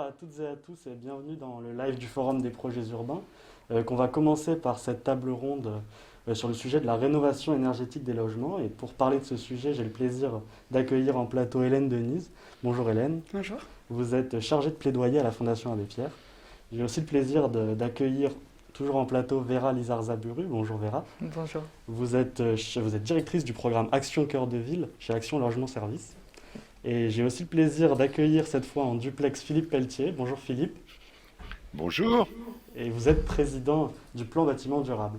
à toutes et à tous et bienvenue dans le live du Forum des projets urbains, qu'on va commencer par cette table ronde sur le sujet de la rénovation énergétique des logements. Et pour parler de ce sujet, j'ai le plaisir d'accueillir en plateau Hélène Denise. Bonjour Hélène, Bonjour. vous êtes chargée de plaidoyer à la Fondation Abbé Pierre. J'ai aussi le plaisir d'accueillir toujours en plateau Vera Lizarza-Buru. Bonjour Vera. Bonjour. Vous êtes directrice du programme Action Cœur de Ville chez Action Logement Service. Et j'ai aussi le plaisir d'accueillir cette fois en duplex Philippe Pelletier. Bonjour Philippe. Bonjour. Et vous êtes président du plan bâtiment durable.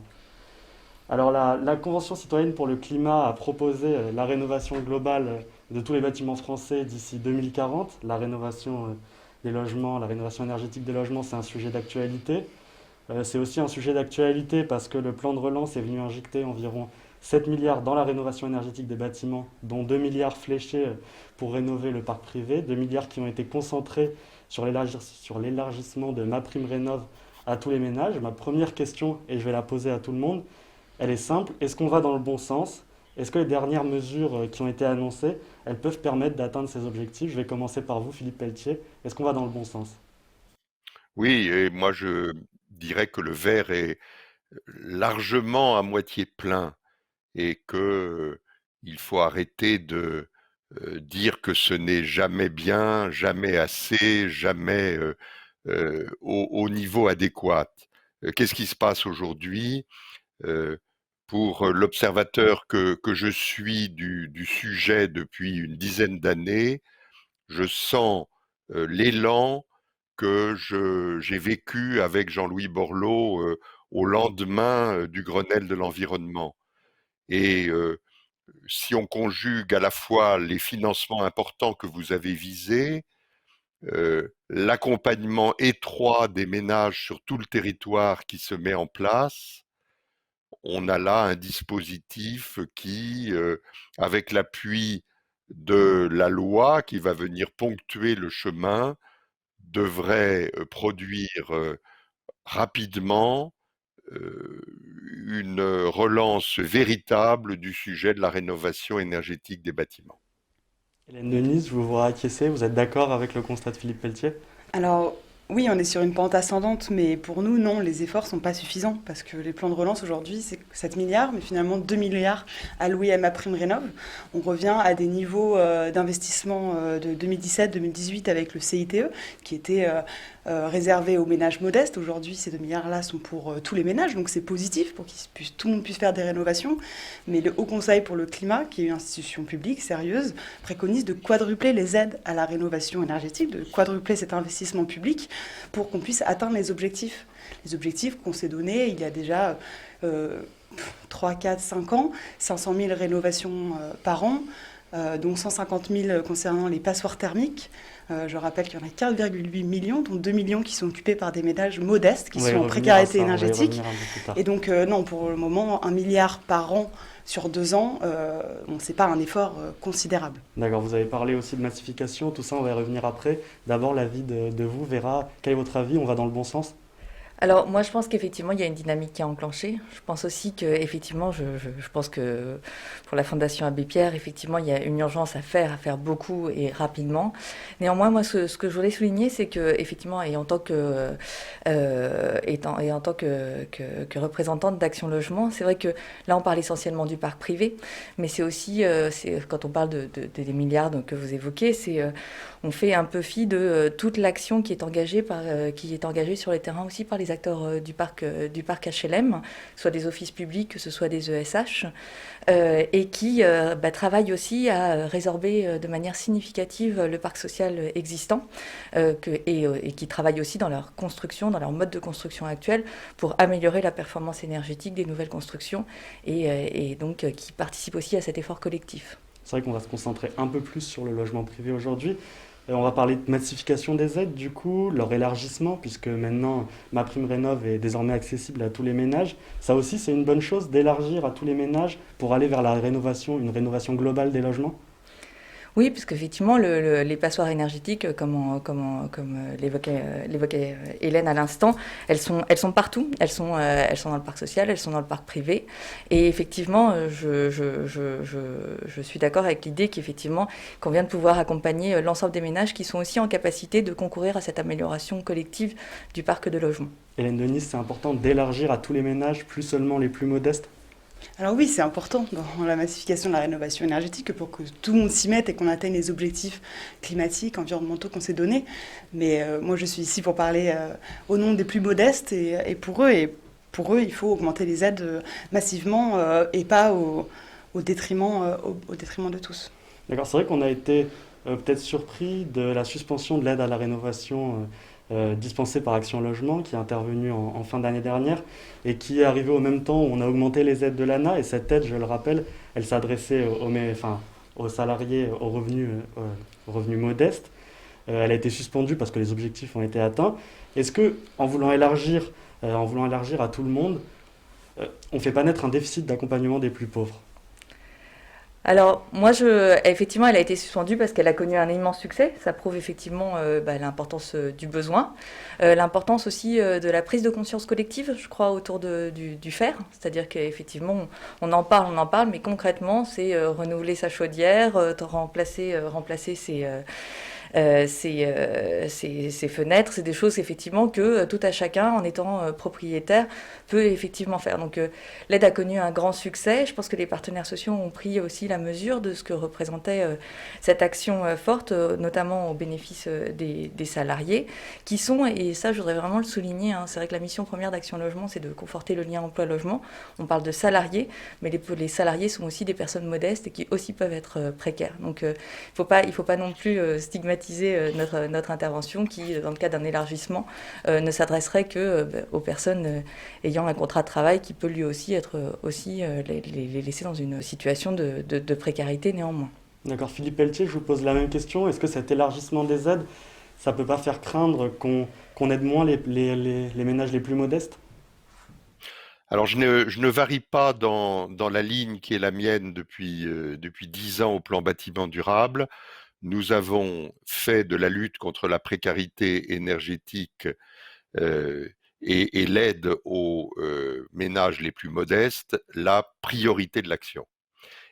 Alors la Convention citoyenne pour le climat a proposé la rénovation globale de tous les bâtiments français d'ici 2040. La rénovation des logements, la rénovation énergétique des logements, c'est un sujet d'actualité. C'est aussi un sujet d'actualité parce que le plan de relance est venu injecter environ 7 milliards dans la rénovation énergétique des bâtiments, dont 2 milliards fléchés pour rénover le parc privé, 2 milliards qui ont été concentrés sur l'élargissement de MaPrimeRénov' à tous les ménages. Ma première question, et je vais la poser à tout le monde, elle est simple. Est-ce qu'on va dans le bon sens? Est-ce que les dernières mesures qui ont été annoncées, elles peuvent permettre d'atteindre ces objectifs? Je vais commencer par vous, Philippe Pelletier. Est-ce qu'on va dans le bon sens? Oui, et moi je dirais que le verre est largement à moitié plein et que il faut arrêter de dire que ce n'est jamais bien, jamais assez, jamais au niveau adéquat. Qu'est-ce qui se passe aujourd'hui? Euh, pour l'observateur que je suis du sujet depuis une dizaine d'années, je sens l'élan que j'ai vécu avec Jean-Louis Borloo au lendemain du Grenelle de l'environnement. Et si on conjugue à la fois les financements importants que vous avez visés, l'accompagnement étroit des ménages sur tout le territoire qui se met en place, on a là un dispositif qui, avec l'appui de la loi qui va venir ponctuer le chemin, devrait produire rapidement euh, une relance véritable du sujet de la rénovation énergétique des bâtiments. Hélène Denise, je vous vois acquiescer. Vous êtes d'accord avec le constat de Philippe Pelletier? Alors, oui, on est sur une pente ascendante, mais pour nous, non, les efforts sont pas suffisants parce que les plans de relance aujourd'hui, c'est 7 milliards, mais finalement 2 milliards alloués à MaPrimeRénov'. On revient à des niveaux d'investissement de 2017-2018 avec le CITE, qui était réservé aux ménages modestes. Aujourd'hui, ces 2 milliards-là sont pour tous les ménages, donc c'est positif pour que tout le monde puisse faire des rénovations. Mais le Haut Conseil pour le climat, qui est une institution publique sérieuse, préconise de quadrupler les aides à la rénovation énergétique, de quadrupler cet investissement public pour qu'on puisse atteindre les objectifs. Les objectifs qu'on s'est donnés il y a déjà 3, 4, 5 ans, 500 000 rénovations par an, dont 150 000 concernant les passoires thermiques. Je rappelle qu'il y en a 4,8 millions, dont 2 millions qui sont occupés par des ménages modestes, qui On va y sont en revenir à précarité ça, on va y énergétique. revenir un peu plus tard. Et donc, non, pour le moment, 1 milliard par an sur 2 ans, bon, c'est pas un effort considérable. D'accord, vous avez parlé aussi de massification, tout ça, on va y revenir après. D'abord, l'avis de vous, Vera. Quel est votre avis? On va dans le bon sens? Alors moi je pense qu'effectivement il y a une dynamique qui est enclenchée. Je pense aussi que effectivement je pense que pour la Fondation Abbé Pierre effectivement il y a une urgence à faire beaucoup et rapidement. Néanmoins moi ce que je voulais souligner c'est que effectivement et en tant que en tant que représentante d'Action Logement, c'est vrai que là on parle essentiellement du parc privé, mais c'est aussi c'est quand on parle des milliards donc, que vous évoquez, c'est on fait un peu fi de toute l'action qui est engagée sur les terrains aussi par les acteurs du parc HLM, soit des offices publics, que ce soit des ESH, et qui travaillent aussi à résorber de manière significative le parc social existant, et qui travaillent aussi dans leur construction, dans leur mode de construction actuel, pour améliorer la performance énergétique des nouvelles constructions, et donc qui participent aussi à cet effort collectif. C'est vrai qu'on va se concentrer un peu plus sur le logement privé aujourd'hui. On va parler de massification des aides, du coup, leur élargissement, puisque maintenant MaPrimeRénov' est désormais accessible à tous les ménages. Ça aussi, c'est une bonne chose d'élargir à tous les ménages pour aller vers la rénovation, une rénovation globale des logements. Oui, parce qu'effectivement, les passoires énergétiques, comme l'évoquait Hélène à l'instant, elles sont partout. Elles sont dans le parc social, elles sont dans le parc privé. Et effectivement, je suis d'accord avec l'idée qu'effectivement, qu'on vient de pouvoir accompagner l'ensemble des ménages qui sont aussi en capacité de concourir à cette amélioration collective du parc de logement. Hélène Denis, c'est important d'élargir à tous les ménages, plus seulement les plus modestes. Alors oui, c'est important dans la massification de la rénovation énergétique pour que tout le monde s'y mette et qu'on atteigne les objectifs climatiques, environnementaux qu'on s'est donnés. Mais moi, je suis ici pour parler au nom des plus modestes et pour eux. Et pour eux, il faut augmenter les aides massivement et pas au détriment de tous. D'accord, c'est vrai qu'on a été peut-être surpris de la suspension de l'aide à la rénovation dispensée par Action Logement, qui est intervenue en fin d'année dernière et qui est arrivée au même temps où on a augmenté les aides de l'ANA. Et cette aide, je le rappelle, elle s'adressait aux salariés aux revenus modestes. Elle a été suspendue parce que les objectifs ont été atteints. Est-ce que, en voulant élargir à tout le monde, on ne fait pas naître un déficit d'accompagnement des plus pauvres? Alors, effectivement, elle a été suspendue parce qu'elle a connu un immense succès. Ça prouve effectivement l'importance du besoin, l'importance aussi de la prise de conscience collective, je crois, autour du fer. C'est-à-dire qu'effectivement, on en parle, mais concrètement, c'est renouveler sa chaudière, remplacer ses fenêtres, c'est des choses effectivement que tout à chacun, en étant propriétaire, peut effectivement faire. Donc l'aide a connu un grand succès. Je pense que les partenaires sociaux ont pris aussi la mesure de ce que représentait cette action forte, notamment au bénéfice des salariés, qui sont, et ça je voudrais vraiment le souligner, c'est vrai que la mission première d'Action Logement, c'est de conforter le lien emploi-logement. On parle de salariés, mais les salariés sont aussi des personnes modestes et qui aussi peuvent être précaires. Donc il faut pas non plus stigmatiser notre intervention qui, dans le cas d'un élargissement, ne s'adresserait que aux personnes ayant un contrat de travail qui peut lui aussi être les laisser dans une situation de précarité néanmoins. D'accord, Philippe Pelletier, je vous pose la même question. Est-ce que cet élargissement des aides, ça ne peut pas faire craindre qu'on aide moins les ménages les plus modestes? Alors, je ne varie pas dans la ligne qui est la mienne depuis 10 ans au plan bâtiment durable. Nous avons fait de la lutte contre la précarité énergétique et l'aide aux ménages les plus modestes la priorité de l'action.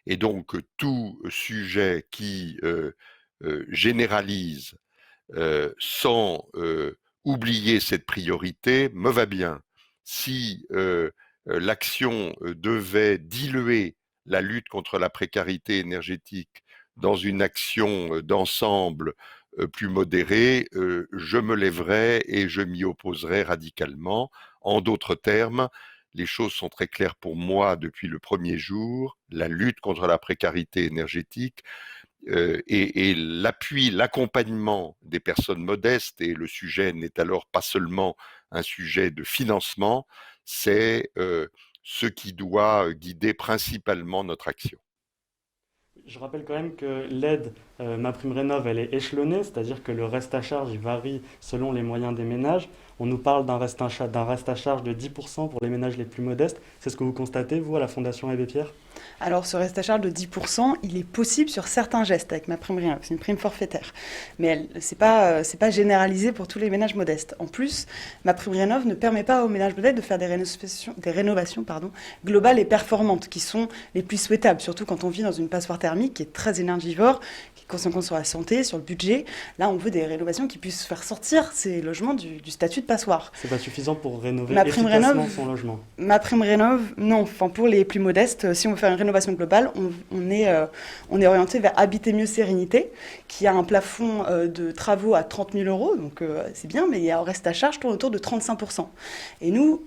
Et donc, tout sujet qui généralise sans oublier cette priorité me va bien. Si l'action devait diluer la lutte contre la précarité énergétique dans une action d'ensemble plus modérée, je me lèverai et je m'y opposerai radicalement. En d'autres termes, les choses sont très claires pour moi depuis le premier jour. La lutte contre la précarité énergétique et l'appui, l'accompagnement des personnes modestes, et le sujet n'est alors pas seulement un sujet de financement, c'est ce qui doit guider principalement notre action. Je rappelle quand même que l'aide MaPrimeRénov', elle est échelonnée, c'est-à-dire que le reste à charge, il varie selon les moyens des ménages. On nous parle d'un reste à charge de 10% pour les ménages les plus modestes. C'est ce que vous constatez, vous, à la Fondation Abbé Pierre? Alors, ce reste à charge de 10%, il est possible sur certains gestes avec MaPrimeRénov'. C'est une prime forfaitaire. Mais c'est pas généralisé pour tous les ménages modestes. En plus, MaPrimeRénov' ne permet pas aux ménages modestes de faire des rénovations globales et performantes, qui sont les plus souhaitables, surtout quand on vit dans une passoire thermique qui est très énergivore, qui concentre sur la santé, sur le budget. Là, on veut des rénovations qui puissent faire sortir ces logements du statut de passoire. C'est pas suffisant pour rénover efficacement son logement. MaPrimeRénov', non. Enfin, pour les plus modestes, si on veut faire une rénovation globale, on est orienté vers Habiter mieux Sérénité, qui a un plafond de travaux à 30 000 euros, donc c'est bien, mais il y a un reste à charge tourne autour de 35%. Et nous,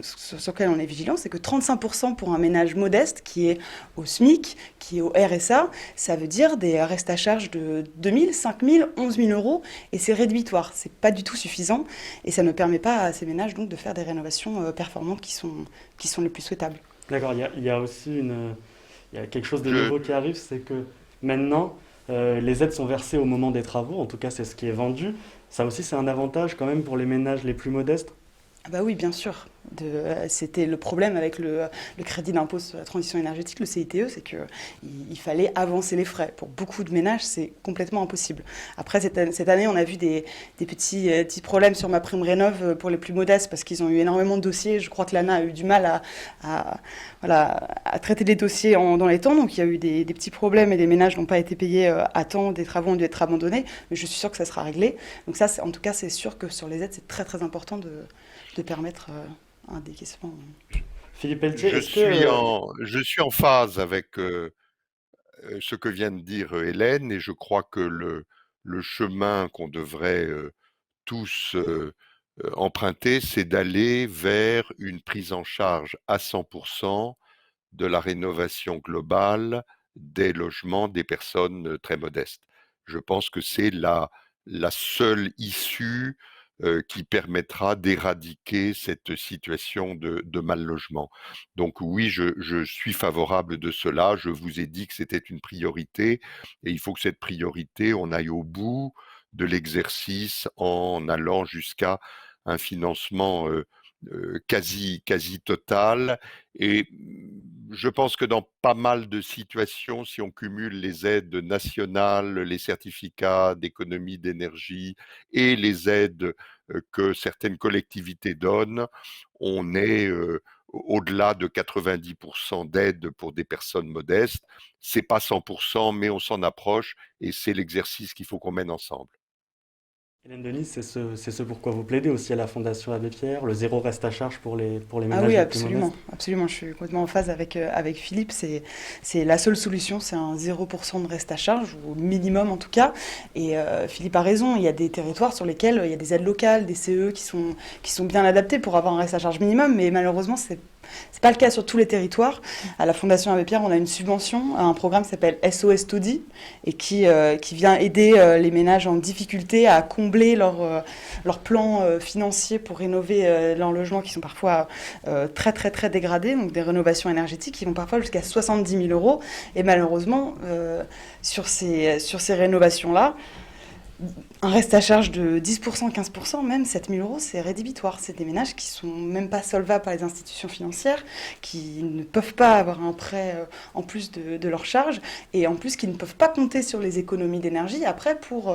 sur lequel on est vigilant, c'est que 35% pour un ménage modeste qui est au SMIC, qui est au RSA, ça veut dire des restes à charge de 2 000, 5 000, 11 000 euros, et c'est rédhibitoire. C'est pas du tout suffisant, et ça ne permet pas à ces ménages donc de faire des rénovations performantes qui sont les plus souhaitables. D'accord, il y a aussi il y a quelque chose de nouveau qui arrive, c'est que maintenant, les aides sont versées au moment des travaux, en tout cas c'est ce qui est vendu. Ça aussi c'est un avantage quand même pour les ménages les plus modestes. Ah bah oui, bien sûr. C'était le problème avec le crédit d'impôt sur la transition énergétique, le CITE, c'est qu'il fallait avancer les frais. Pour beaucoup de ménages, c'est complètement impossible. Après, cette année, on a vu des petits problèmes sur ma prime rénov pour les plus modestes parce qu'ils ont eu énormément de dossiers. Je crois que l'ANA a eu du mal voilà, à traiter les dossiers dans les temps. Donc il y a eu des petits problèmes et les ménages n'ont pas été payés à temps, des travaux ont dû être abandonnés. Mais je suis sûre que ça sera réglé. Donc ça, en tout cas, c'est sûr que sur les aides, c'est très très important de permettre un décaissement. Philippe Pelletier, Je est-ce suis que je suis en phase avec ce que vient de dire Hélène, et je crois que le chemin qu'on devrait tous emprunter, c'est d'aller vers une prise en charge à 100% de la rénovation globale des logements des personnes très modestes. Je pense que c'est la seule issue qui permettra d'éradiquer cette situation de mal logement. Donc oui, je suis favorable de cela. Je vous ai dit que c'était une priorité et il faut que cette priorité, on aille au bout de l'exercice en allant jusqu'à un financement quasi total. Et je pense que dans pas mal de situations, si on cumule les aides nationales, les certificats d'économie d'énergie et les aides que certaines collectivités donnent, on est au-delà de 90% d'aides pour des personnes modestes. C'est pas 100%, mais on s'en approche et c'est l'exercice qu'il faut qu'on mène ensemble. Hélène Denis, c'est ce pourquoi vous plaidez aussi à la Fondation Abbé Pierre, le zéro reste à charge pour les Ah ménages oui, les plus modestes? absolument, absolument. Je suis complètement en phase avec Philippe. C'est la seule solution, c'est un 0% de reste à charge, ou au minimum en tout cas. Et Philippe a raison, il y a des territoires sur lesquels il y a des aides locales, des CE qui sont bien adaptés pour avoir un reste à charge minimum, mais malheureusement, c'est pas le cas sur tous les territoires. À la Fondation Abbé Pierre, on a une subvention à un programme qui s'appelle SOS Taudis et qui vient aider les ménages en difficulté à combler leur plan financier pour rénover leurs logements qui sont parfois très très très dégradés, donc des rénovations énergétiques qui vont parfois jusqu'à 70 000 euros. Et malheureusement, sur ces rénovations-là, un reste à charge de 10%, 15%, même 7 000 euros, c'est rédhibitoire. C'est des ménages qui sont même pas solvables par les institutions financières, qui ne peuvent pas avoir un prêt en plus de leur charge, et en plus qui ne peuvent pas compter sur les économies d'énergie après pour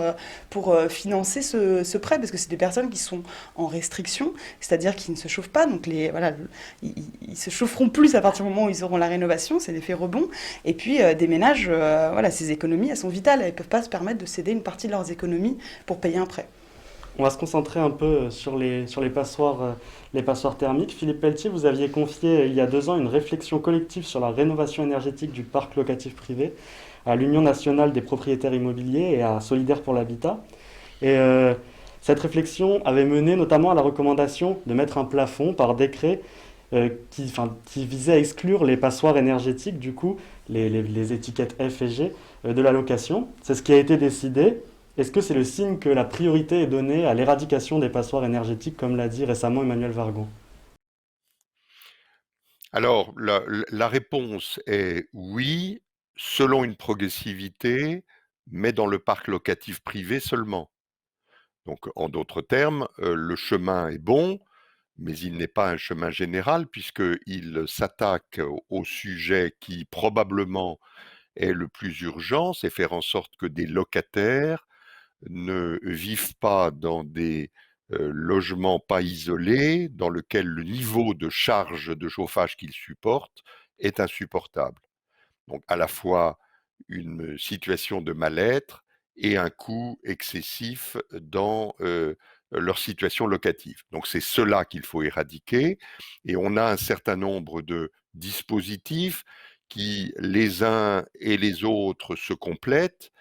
financer ce prêt, parce que c'est des personnes qui sont en restriction, c'est-à-dire qui ne se chauffent pas, donc voilà, ils se chaufferont plus à partir du moment où ils auront la rénovation, c'est l'effet rebond, et puis des ménages, voilà, ces économies, elles sont vitales, elles ne peuvent pas se permettre de céder une partie de leurs économies pour payer un prêt. On va se concentrer un peu sur les passoires thermiques. Philippe Pelletier, vous aviez confié il y a 2 ans une réflexion collective sur la rénovation énergétique du parc locatif privé à l'Union nationale des propriétaires immobiliers et à Solidaire pour l'habitat. Et cette réflexion avait mené notamment à la recommandation de mettre un plafond par décret qui visait à exclure les passoires énergétiques, du coup, les étiquettes F et G, de la location. C'est ce qui a été décidé. Est-ce que c'est le signe que la priorité est donnée à l'éradication des passoires énergétiques, comme l'a dit récemment Emmanuel Vargon? Alors, la réponse est oui, selon une progressivité, mais dans le parc locatif privé seulement. Donc, en d'autres termes, le chemin est bon, mais il n'est pas un chemin général puisqu'il s'attaque au sujet qui probablement est le plus urgent, c'est faire en sorte que des locataires ne vivent pas dans des logements pas isolés, dans lequel le niveau de charge de chauffage qu'ils supportent est insupportable. Donc à la fois une situation de mal-être et un coût excessif dans leur situation locative. Donc c'est cela qu'il faut éradiquer et on a un certain nombre de dispositifs qui les uns et les autres se complètent.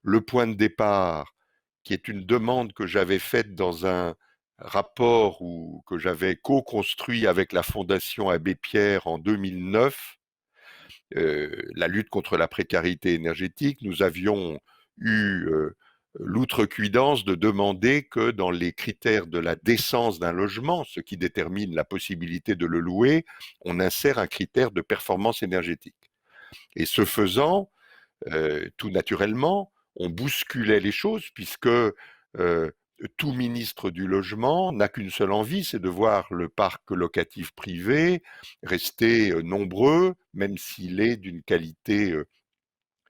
Le point de départ, qui est une demande que j'avais faite dans un rapport que j'avais co-construit avec la Fondation Abbé Pierre en 2009, la lutte contre la précarité énergétique, nous avions eu l'outrecuidance de demander que dans les critères de la décence d'un logement, ce qui détermine la possibilité de le louer, on insère un critère de performance énergétique. Et ce faisant, tout naturellement, on bousculait les choses puisque tout ministre du logement n'a qu'une seule envie, c'est de voir le parc locatif privé rester nombreux, même s'il est d'une qualité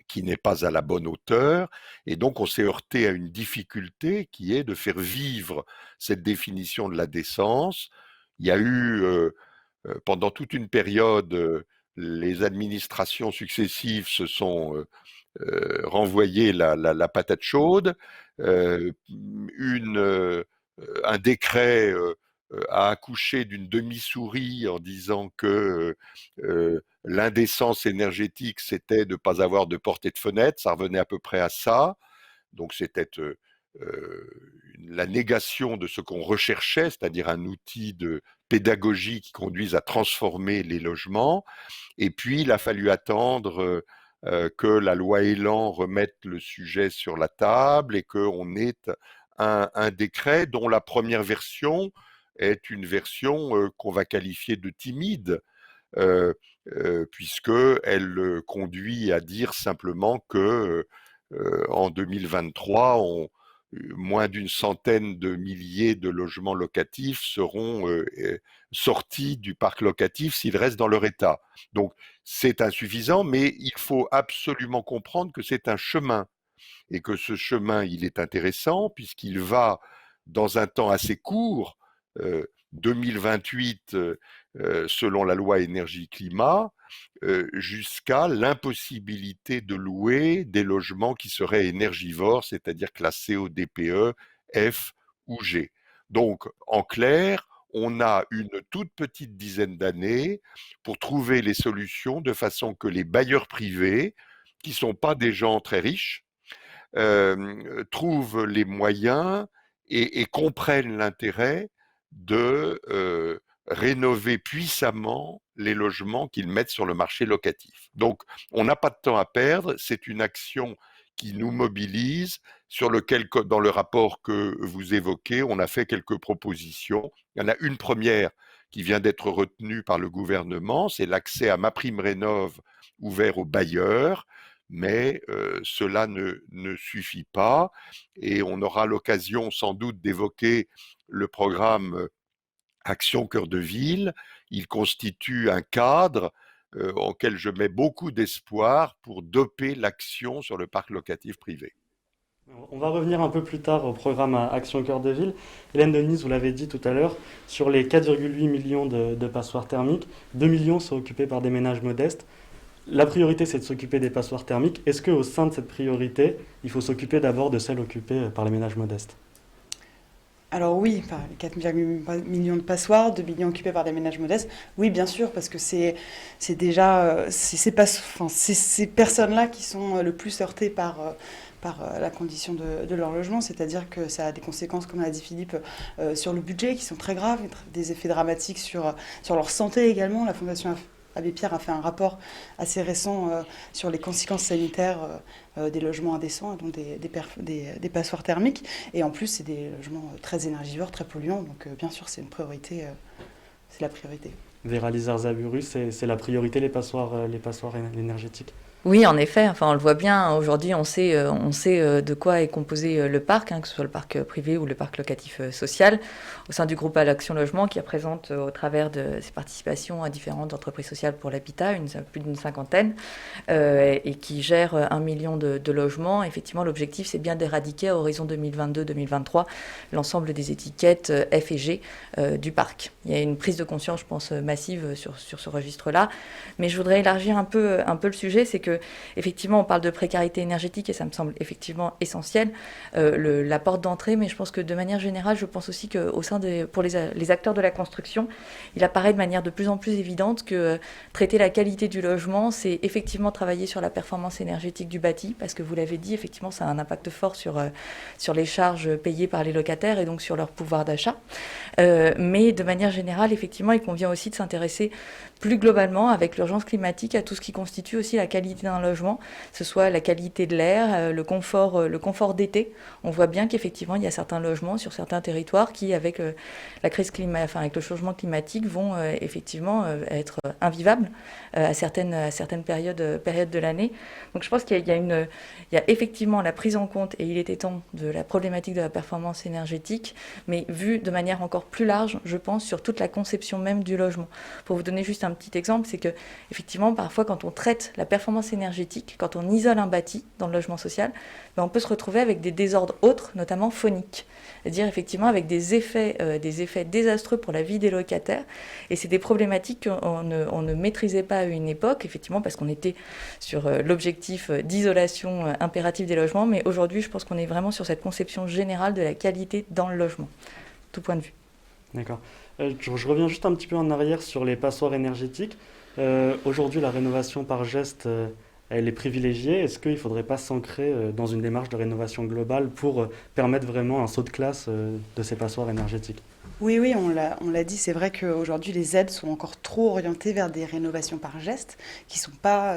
qui n'est pas à la bonne hauteur. Et donc, on s'est heurté à une difficulté qui est de faire vivre cette définition de la décence. Il y a eu, pendant toute une période, les administrations successives se sont renvoyé la patate chaude. Un décret a accouché d'une demi-souris en disant que l'indécence énergétique, c'était de ne pas avoir de porte et de fenêtre. Ça revenait à peu près à ça. Donc c'était la négation de ce qu'on recherchait, c'est-à-dire un outil de pédagogie qui conduise à transformer les logements. Et puis, il a fallu attendre que la loi Elan remette le sujet sur la table et qu'on ait un décret dont la première version est une version qu'on va qualifier de timide, puisqu'elle conduit à dire simplement que en 2023, moins d'une centaine de milliers de logements locatifs seront sortis du parc locatif s'ils restent dans leur état. Donc c'est insuffisant, mais il faut absolument comprendre que c'est un chemin et que ce chemin, il est intéressant puisqu'il va dans un temps assez court, 2028 selon la loi énergie-climat, jusqu'à l'impossibilité de louer des logements qui seraient énergivores, c'est-à-dire classés au DPE, F ou G. Donc, en clair, on a une toute petite dizaine d'années pour trouver les solutions de façon que les bailleurs privés, qui ne sont pas des gens très riches, trouvent les moyens et comprennent l'intérêt de rénover puissamment les logements qu'ils mettent sur le marché locatif. Donc, on n'a pas de temps à perdre, c'est une action qui nous mobilise, sur lequel, dans le rapport que vous évoquez, on a fait quelques propositions. Il y en a une première qui vient d'être retenue par le gouvernement, c'est l'accès à MaPrimeRénov' ouvert aux bailleurs, mais cela ne suffit pas et on aura l'occasion sans doute d'évoquer le programme Action Cœur de Ville. Il constitue un cadre auquel je mets beaucoup d'espoir pour doper l'action sur le parc locatif privé. On va revenir un peu plus tard au programme Action Cœur de Ville. Hélène Denise, vous l'avez dit tout à l'heure, sur les 4,8 millions de passoires thermiques, 2 millions sont occupés par des ménages modestes. La priorité, c'est de s'occuper des passoires thermiques. Est-ce qu'au sein de cette priorité, il faut s'occuper d'abord de celles occupées par les ménages modestes? Alors oui, les 4,8 millions de passoires, 2 millions occupés par des ménages modestes, oui bien sûr, parce que c'est déjà ces personnes-là qui sont le plus heurtées par la condition de leur logement, c'est-à-dire que ça a des conséquences, comme l'a dit Philippe, sur le budget qui sont très graves, des effets dramatiques sur leur santé également. La Fondation Abbé Pierre a fait un rapport assez récent sur les conséquences sanitaires des logements indécents, donc des passoires thermiques. Et en plus, c'est des logements très énergivores, très polluants. Donc bien sûr, c'est une priorité. C'est la priorité. Vera Lizard-Zaburu, c'est la priorité, les passoires énergétiques? Oui, en effet. Enfin, on le voit bien. Aujourd'hui, on sait de quoi est composé le parc, que ce soit le parc privé ou le parc locatif social, au sein du groupe Action Logement, qui représente au travers de ses participations à différentes entreprises sociales pour l'habitat, plus d'une cinquantaine, et qui gère 1 million de logements. Effectivement, l'objectif, c'est bien d'éradiquer à horizon 2022-2023 l'ensemble des étiquettes F et G du parc. Il y a une prise de conscience, je pense, massive sur ce registre-là. Mais je voudrais élargir un peu le sujet, c'est que effectivement, on parle de précarité énergétique et ça me semble effectivement essentiel, la porte d'entrée, mais je pense que de manière générale, je pense aussi qu'au sein pour les acteurs de la construction, il apparaît de manière de plus en plus évidente que traiter la qualité du logement, c'est effectivement travailler sur la performance énergétique du bâti, parce que vous l'avez dit, effectivement, ça a un impact fort sur les charges payées par les locataires et donc sur leur pouvoir d'achat. Mais de manière générale, effectivement, il convient aussi de s'intéresser plus globalement, avec l'urgence climatique, à tout ce qui constitue aussi la qualité d'un logement, que ce soit la qualité de l'air, le confort d'été. On voit bien qu'effectivement, il y a certains logements sur certains territoires qui, avec la crise avec le changement climatique, vont effectivement être invivables à certaines périodes de l'année. Donc je pense qu'il y a effectivement la prise en compte, et il était temps, de la problématique de la performance énergétique, mais vue de manière encore plus large, je pense, sur toute la conception même du logement. Pour vous donner juste un petit exemple, c'est que effectivement, parfois, quand on traite la performance énergétique, quand on isole un bâti dans le logement social, on peut se retrouver avec des désordres autres, notamment phoniques. C'est-à-dire effectivement avec des effets désastreux pour la vie des locataires. Et c'est des problématiques qu'on ne maîtrisait pas à une époque, effectivement, parce qu'on était sur l'objectif d'isolation impérative des logements. Mais aujourd'hui, je pense qu'on est vraiment sur cette conception générale de la qualité dans le logement, tout point de vue. D'accord. Je reviens juste un petit peu en arrière sur les passoires énergétiques. Aujourd'hui, la rénovation par geste, elle est privilégiée. Est-ce qu'il ne faudrait pas s'ancrer dans une démarche de rénovation globale pour permettre vraiment un saut de classe de ces passoires énergétiques? Oui, on l'a dit, c'est vrai qu'aujourd'hui les aides sont encore trop orientées vers des rénovations par geste qui sont pas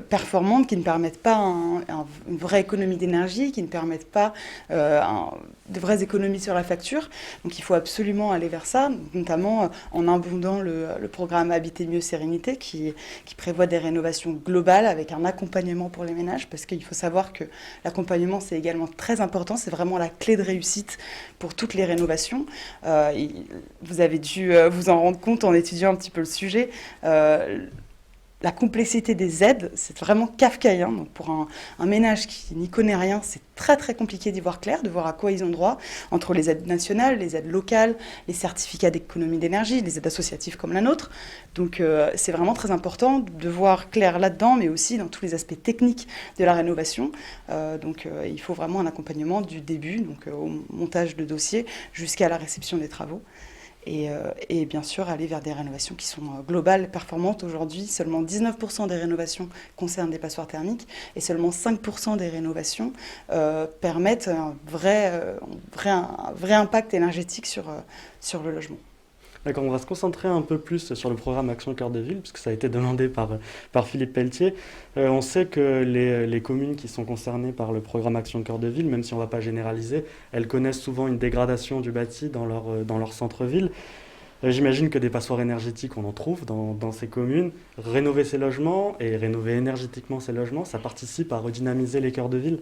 performantes, qui ne permettent pas une vraie économie d'énergie, qui ne permettent pas de vraies économies sur la facture. Donc il faut absolument aller vers ça, notamment en abondant le programme Habiter mieux sérénité qui prévoit des rénovations globales avec un accompagnement pour les ménages, parce qu'il faut savoir que l'accompagnement c'est également très important, c'est vraiment la clé de réussite pour toutes les rénovations. Vous avez dû vous en rendre compte en étudiant un petit peu le sujet. La complexité des aides, c'est vraiment kafkaïen. Donc pour un ménage qui n'y connaît rien, c'est très très compliqué d'y voir clair, de voir à quoi ils ont droit, entre les aides nationales, les aides locales, les certificats d'économie d'énergie, les aides associatives comme la nôtre. Donc c'est vraiment très important de voir clair là-dedans, mais aussi dans tous les aspects techniques de la rénovation. Il faut vraiment un accompagnement du début, donc au montage de dossier, jusqu'à la réception des travaux. Et bien sûr aller vers des rénovations qui sont globales, performantes. Aujourd'hui, seulement 19% des rénovations concernent des passoires thermiques et seulement 5% des rénovations permettent un vrai impact énergétique sur le logement. D'accord, on va se concentrer un peu plus sur le programme Action Cœur de Ville, puisque ça a été demandé par Philippe Pelletier. On sait que les communes qui sont concernées par le programme Action Cœur de Ville, même si on ne va pas généraliser, elles connaissent souvent une dégradation du bâti dans leur centre-ville. J'imagine que des passoires énergétiques, on en trouve dans ces communes. Rénover ces logements et rénover énergétiquement ces logements, ça participe à redynamiser les cœurs de ville.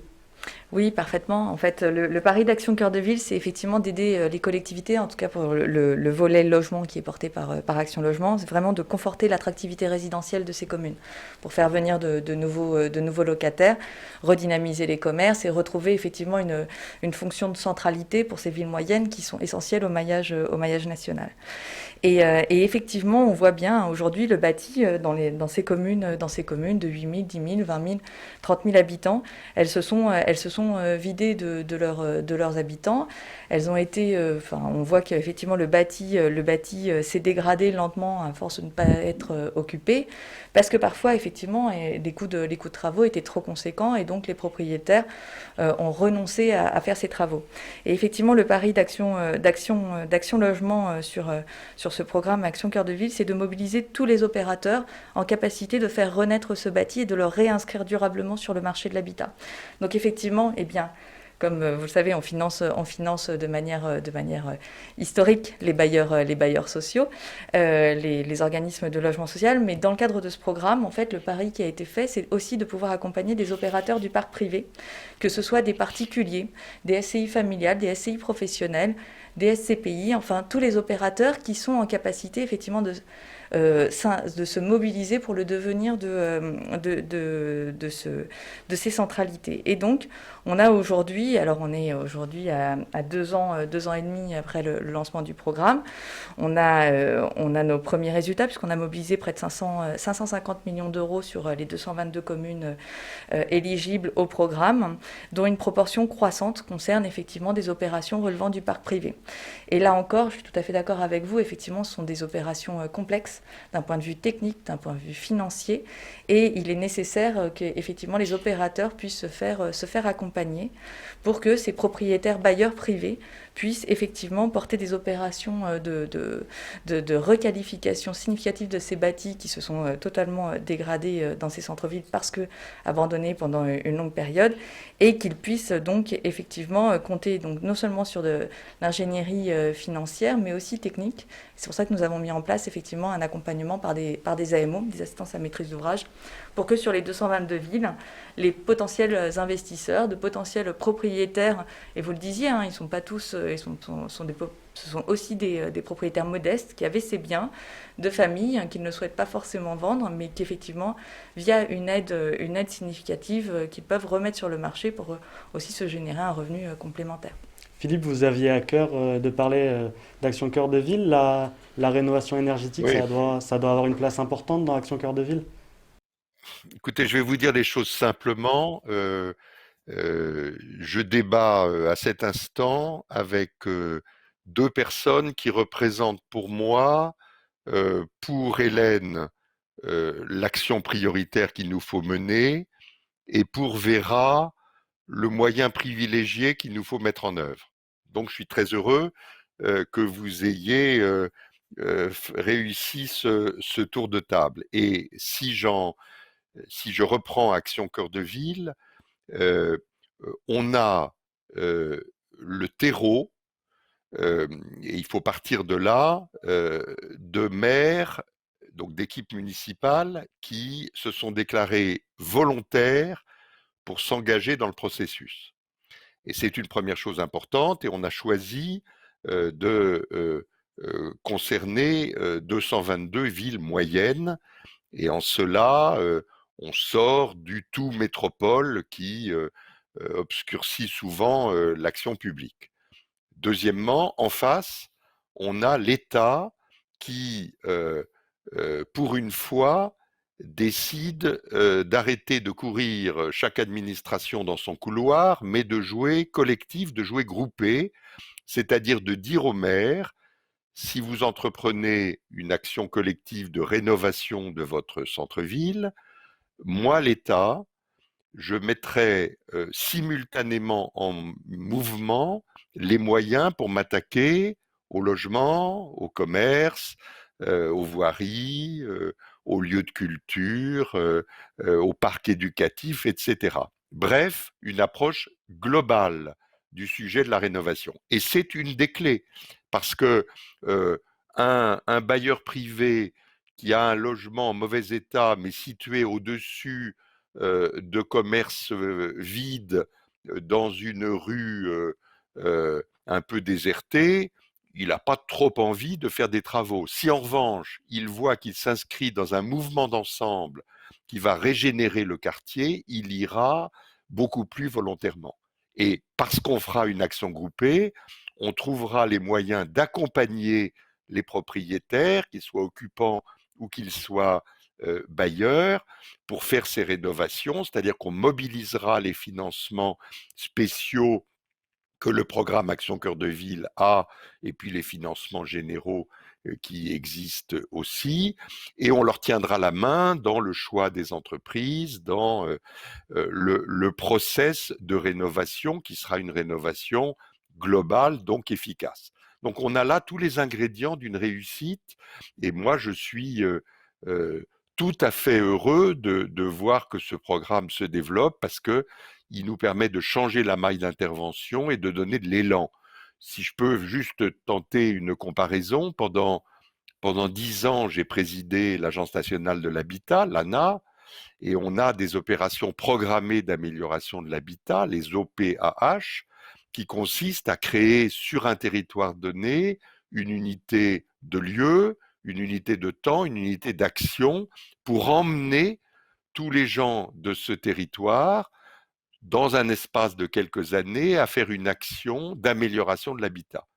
Oui, parfaitement. En fait, le pari d'Action Cœur de Ville, c'est effectivement d'aider les collectivités, en tout cas pour le volet logement qui est porté par Action Logement, c'est vraiment de conforter l'attractivité résidentielle de ces communes pour faire venir de nouveaux locataires, redynamiser les commerces et retrouver effectivement une fonction de centralité pour ces villes moyennes qui sont essentielles au maillage national. Et effectivement, on voit bien aujourd'hui le bâti dans ces communes de 8 000, 10 000, 20 000, 30 000 habitants. Elles se sont vidées de leurs habitants. Elles ont été, on voit qu'effectivement le bâti s'est dégradé lentement à force de ne pas être occupé, parce que parfois effectivement les coûts de travaux étaient trop conséquents et donc les propriétaires ont renoncé à faire ces travaux. Et effectivement le pari d'Action Logement sur ce programme Action Cœur de Ville, c'est de mobiliser tous les opérateurs en capacité de faire renaître ce bâti et de le réinscrire durablement sur le marché de l'habitat. Donc effectivement, comme vous le savez, on finance de manière historique les bailleurs sociaux, les organismes de logement social. Mais dans le cadre de ce programme, en fait, le pari qui a été fait, c'est aussi de pouvoir accompagner des opérateurs du parc privé, que ce soit des particuliers, des SCI familiales, des SCI professionnels, des SCPI, enfin tous les opérateurs qui sont en capacité effectivement de se mobiliser pour le devenir de ces centralités. Et donc, on est aujourd'hui à 2 ans et demi après le lancement du programme. On a nos premiers résultats puisqu'on a mobilisé près de 550 millions d'euros sur les 222 communes éligibles au programme, dont une proportion croissante concerne effectivement des opérations relevant du parc privé. Et là encore, je suis tout à fait d'accord avec vous, effectivement, ce sont des opérations complexes place d'un point de vue technique, d'un point de vue financier, et il est nécessaire qu'effectivement les opérateurs puissent se faire accompagner pour que ces propriétaires bailleurs privés puissent effectivement porter des opérations de requalification significative de ces bâtis qui se sont totalement dégradés dans ces centres-villes parce que abandonnés pendant une longue période, et qu'ils puissent donc effectivement compter donc non seulement sur de l'ingénierie financière mais aussi technique. C'est pour ça que nous avons mis en place effectivement un accompagnement par des AMO, des assistances à maîtrise d'ouvrage, pour que sur les 222 villes, les potentiels investisseurs, de potentiels propriétaires, et vous le disiez, hein, ils sont pas tous, ce sont aussi des propriétaires modestes qui avaient ces biens de famille qu'ils ne souhaitent pas forcément vendre, mais qu'effectivement, via une aide significative, qu'ils peuvent remettre sur le marché pour aussi se générer un revenu complémentaire. Philippe, vous aviez à cœur de parler d'Action Cœur de Ville. La rénovation énergétique, Oui, ça doit avoir une place importante dans Action Cœur de Ville. écoutez, je vais vous dire les choses simplement. Je débat à cet instant avec deux personnes qui représentent pour moi, pour Hélène, l'action prioritaire qu'il nous faut mener, et pour Vera, le moyen privilégié qu'il nous faut mettre en œuvre. Donc je suis très heureux que vous ayez réussi ce tour de table. Et si je reprends Action Cœur de Ville, euh, on a le terreau, et il faut partir de là, de maires, donc d'équipes municipales, qui se sont déclarés volontaires pour s'engager dans le processus. Et c'est une première chose importante, et on a choisi de concerner 222 villes moyennes, et en cela, on sort du tout métropole qui obscurcit souvent l'action publique. Deuxièmement, en face, on a l'État qui, pour une fois, décide d'arrêter de courir chaque administration dans son couloir, mais de jouer collectif, de jouer groupé, c'est-à-dire de dire au maire, si vous entreprenez une action collective de rénovation de votre centre-ville, moi, l'État, je mettrai simultanément en mouvement les moyens pour m'attaquer au logement, au commerce, aux voiries, aux lieux de culture, aux parcs éducatifs, etc. Bref, une approche globale du sujet de la rénovation. Et c'est une des clés, parce que un bailleur privé qui a un logement en mauvais état, mais situé au-dessus de commerces vides dans une rue un peu désertée, il n'a pas trop envie de faire des travaux. Si en revanche, il voit qu'il s'inscrit dans un mouvement d'ensemble qui va régénérer le quartier, il ira beaucoup plus volontairement. Et parce qu'on fera une action groupée, on trouvera les moyens d'accompagner les propriétaires, qu'ils soient occupants ou qu'ils soient bailleurs, pour faire ces rénovations, c'est-à-dire qu'on mobilisera les financements spéciaux que le programme Action Cœur de Ville a, et puis les financements généraux qui existent aussi, et on leur tiendra la main dans le choix des entreprises, dans le process de rénovation qui sera une rénovation globale, donc efficace. Donc on a là tous les ingrédients d'une réussite, et moi je suis tout à fait heureux de voir que ce programme se développe, parce que il nous permet de changer la maille d'intervention et de donner de l'élan. Si je peux juste tenter une comparaison, pendant 10 ans, j'ai présidé l'Agence nationale de l'habitat, l'ANA, et on a des opérations programmées d'amélioration de l'habitat, les OPAH, qui consistent à créer sur un territoire donné une unité de lieu, une unité de temps, une unité d'action pour emmener tous les gens de ce territoire dans un espace de quelques années à faire une action d'amélioration de l'habitat.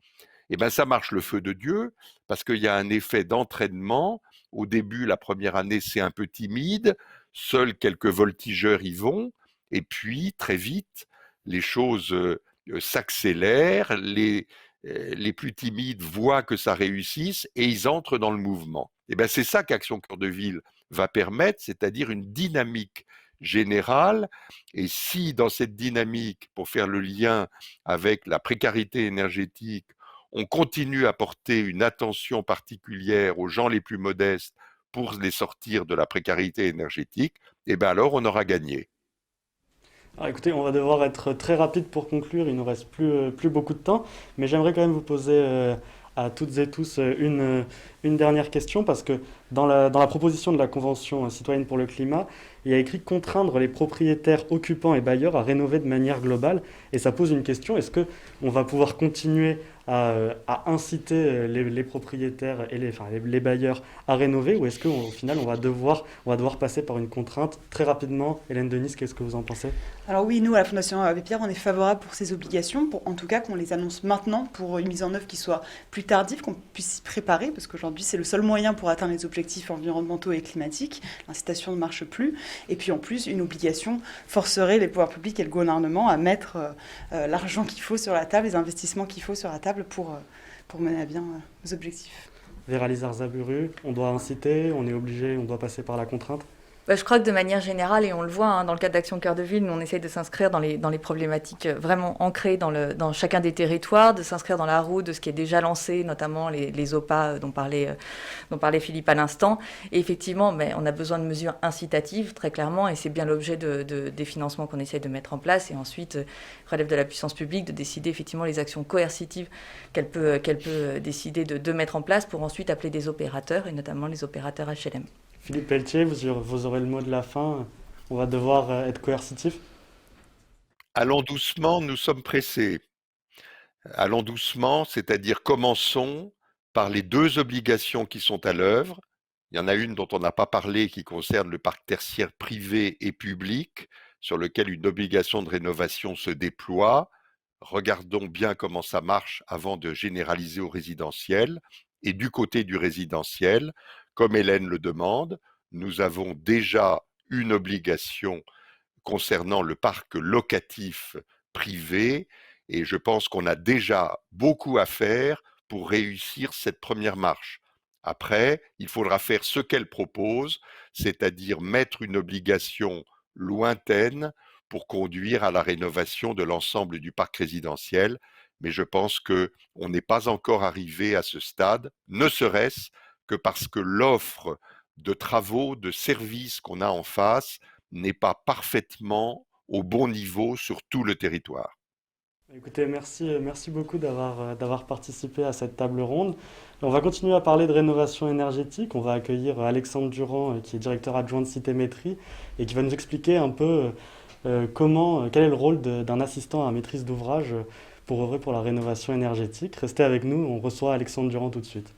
Et bien ça marche le feu de Dieu, parce qu'il y a un effet d'entraînement. Au début, la première année, c'est un peu timide, seuls quelques voltigeurs y vont, et puis très vite, les choses s'accélèrent, les plus timides voient que ça réussisse et ils entrent dans le mouvement. Et ben c'est ça qu'Action Cœur de Ville va permettre, c'est-à-dire une dynamique générale. Et si dans cette dynamique, pour faire le lien avec la précarité énergétique, on continue à porter une attention particulière aux gens les plus modestes pour les sortir de la précarité énergétique, et bien alors on aura gagné. Alors écoutez, on va devoir être très rapide pour conclure, il nous reste plus beaucoup de temps, mais j'aimerais quand même vous poser à toutes et tous une dernière question, parce que dans la proposition de la Convention citoyenne pour le climat, il y a écrit contraindre les propriétaires, occupants et bailleurs à rénover de manière globale, et ça pose une question, est-ce que on va pouvoir continuer à inciter les propriétaires et les bailleurs à rénover, ou est-ce qu'au final on va devoir passer par une contrainte très rapidement? Hélène Denis, qu'est-ce que vous en pensez? Alors oui, nous, à la Fondation Abbé Pierre, on est favorable pour ces obligations, en tout cas qu'on les annonce maintenant pour une mise en œuvre qui soit plus tardive, qu'on puisse s'y préparer, parce qu'aujourd'hui, c'est le seul moyen pour atteindre les objectifs environnementaux et climatiques. L'incitation ne marche plus. Et puis en plus, une obligation forcerait les pouvoirs publics et le gouvernement à mettre l'argent qu'il faut sur la table, les investissements qu'il faut sur la table pour mener à bien nos objectifs. Vera Lizarza-Buru, on doit inciter, on est obligé, on doit passer par la contrainte? Bah, je crois que de manière générale, et on le voit dans le cadre d'Action Cœur de Ville, nous on essaye de s'inscrire dans les problématiques vraiment ancrées dans chacun des territoires, de s'inscrire dans la roue de ce qui est déjà lancé, notamment les OPA dont parlait Philippe à l'instant. Et effectivement, on a besoin de mesures incitatives, très clairement, et c'est bien l'objet des financements qu'on essaye de mettre en place. Et ensuite, relève de la puissance publique de décider effectivement les actions coercitives qu'elle peut décider de mettre en place pour ensuite appeler des opérateurs, et notamment les opérateurs HLM. Philippe Pelletier, vous aurez le mot de la fin. On va devoir être coercitif. Allons doucement, nous sommes pressés. Allons doucement, c'est-à-dire commençons par les deux obligations qui sont à l'œuvre. Il y en a une dont on n'a pas parlé qui concerne le parc tertiaire privé et public, sur lequel une obligation de rénovation se déploie. Regardons bien comment ça marche avant de généraliser au résidentiel. Et du côté du résidentiel, comme Hélène le demande, nous avons déjà une obligation concernant le parc locatif privé et je pense qu'on a déjà beaucoup à faire pour réussir cette première marche. Après, il faudra faire ce qu'elle propose, c'est-à-dire mettre une obligation lointaine pour conduire à la rénovation de l'ensemble du parc résidentiel. Mais je pense qu'on n'est pas encore arrivé à ce stade, ne serait-ce que parce que l'offre de travaux, de services qu'on a en face n'est pas parfaitement au bon niveau sur tout le territoire. Écoutez, merci beaucoup d'avoir participé à cette table ronde. On va continuer à parler de rénovation énergétique. On va accueillir Alexandre Durand, qui est directeur adjoint de Citémétrie, et qui va nous expliquer un peu quel est le rôle d'un assistant à maîtrise d'ouvrage pour œuvrer pour la rénovation énergétique. Restez avec nous, on reçoit Alexandre Durand tout de suite.